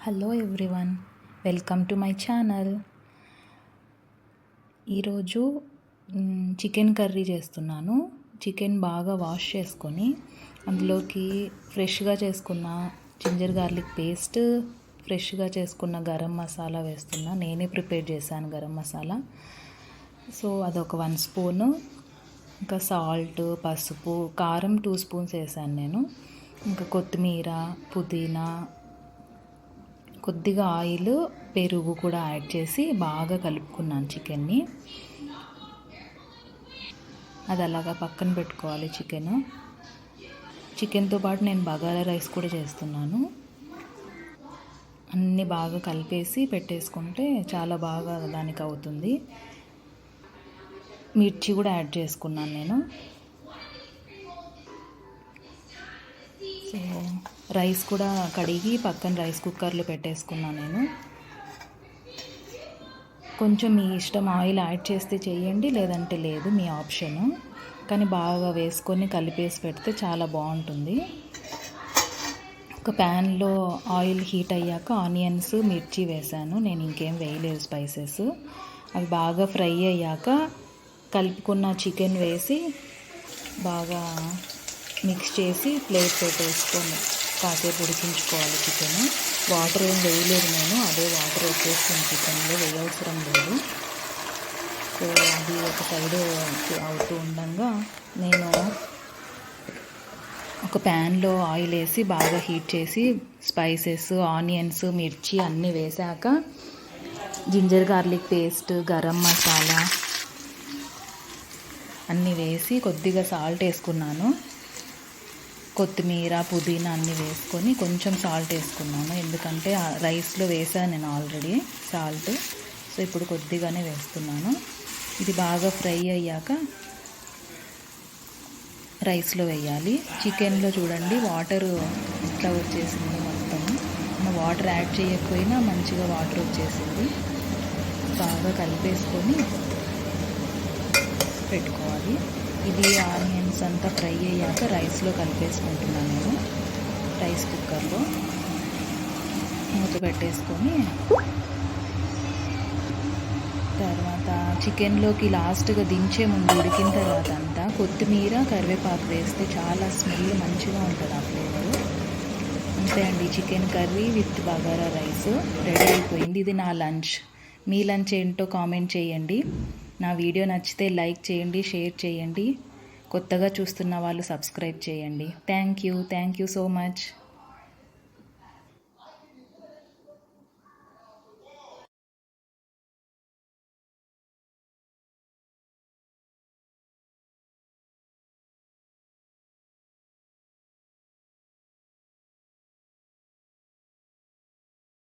Hello everyone, welcome to my channel. ఈరోజు chicken curry చేస్తున్నాను. Chicken బాగా వాష్ చేసుకొని అందులోకి ఫ్రెష్గా చేసుకున్న జింజర్ గార్లిక్ పేస్ట్, ఫ్రెష్గా చేసుకున్న గరం మసాలా వేస్తున్నా. నేనే ప్రిపేర్ చేశాను గరం మసాలా. సో అదొక 1 స్పూను, ఇంకా సాల్ట్, పసుపు, కారం 2 స్పూన్స్ వేసాను నేను. ఇంకా కొత్తిమీర, పుదీనా, కొద్దిగా ఆయిల్, పెరుగు కూడా యాడ్ చేసి బాగా కలుపుకున్నాను చికెన్ని. అది అలాగా పక్కన పెట్టుకోవాలి. చికెన్తో పాటు నేను బగారా రైస్ కూడా చేస్తున్నాను. అన్నీ బాగా కలిపేసి పెట్టేసుకుంటే చాలా బాగా దానికి అవుతుంది. మిర్చి కూడా యాడ్ చేసుకున్నాను నేను. సో రైస్ కూడా కడిగి పక్కన రైస్ కుక్కర్లో పెట్టేసుకున్నాను నేను. కొంచెం మీ ఇష్టం, ఆయిల్ యాడ్ చేస్తే చేయండి, లేదంటే లేదు, మీ ఆప్షను. కానీ బాగా వేసుకొని కలిపేసి పెడితే చాలా బాగుంటుంది. ఒక ప్యాన్లో ఆయిల్ హీట్ అయ్యాక ఆనియన్స్, మిర్చి వేసాను. నేను ఇంకేం వేయలేదు స్పైసెస్. అవి బాగా ఫ్రై అయ్యాక కలుపుకున్న చికెన్ వేసి బాగా మిక్స్ చేసి ప్లేట్ పెట్టేసుకొని కాసేపు ఉడికించుకోవాలి చికెన్. వాటర్ ఏం వేయలేదు నేను, అదే వాటర్ వచ్చేస్తుంది చికెన్లో, వేయవసరం లేదు. సో అది ఒక సైడ్ అవుతూ ఉండగా నేను ఒక ప్యాన్లో ఆయిల్ వేసి బాగా హీట్ చేసి స్పైసెస్, ఆనియన్స్, మిర్చి అన్నీ వేసాక ginger garlic paste, garam masala అన్నీ వేసి కొద్దిగా సాల్ట్ వేసుకున్నాను. కొత్తిమీర, పుదీనా అన్నీ వేసుకొని కొంచెం సాల్ట్ వేసుకున్నాను, ఎందుకంటే రైస్లో వేసాను నేను ఆల్రెడీ సాల్ట్. సో ఇప్పుడు కొద్దిగానే వేస్తున్నాను. ఇది బాగా ఫ్రై అయ్యాక రైస్లో వేయాలి. చికెన్లో చూడండి వాటర్ ఇట్లా వచ్చేసింది మొత్తం. మనం వాటర్ యాడ్ చేయకపోయినా మంచిగా వాటర్ వచ్చేసింది. బాగా కలిపేసుకొని పెట్టుకోవాలి. ఇది ఆనియన్స్ అంతా ఫ్రై అయ్యాక రైస్లో కలిపేసుకుంటున్నాను నేను. రైస్ కుక్కర్లో మూత పెట్టేసుకొని తర్వాత చికెన్లోకి లాస్ట్గా దించే ముందు ఉడికిన తర్వాత అంతా కొత్తిమీర, కరివేపాకు వేస్తే చాలా స్మెల్ మంచిగా ఉంటుంది, ఆ ఫ్లేవరు. అంతే అండి, chicken curry with bagara rice ready అయిపోయింది. ఇది నా లంచ్. మీ లంచ్ ఏంటో కామెంట్ చేయండి. నా వీడియో నచ్చితే లైక్ చేయండి, షేర్ చేయండి. కొత్తగా చూస్తున్న వాళ్ళు సబ్స్క్రైబ్ చేయండి. Thank you so much.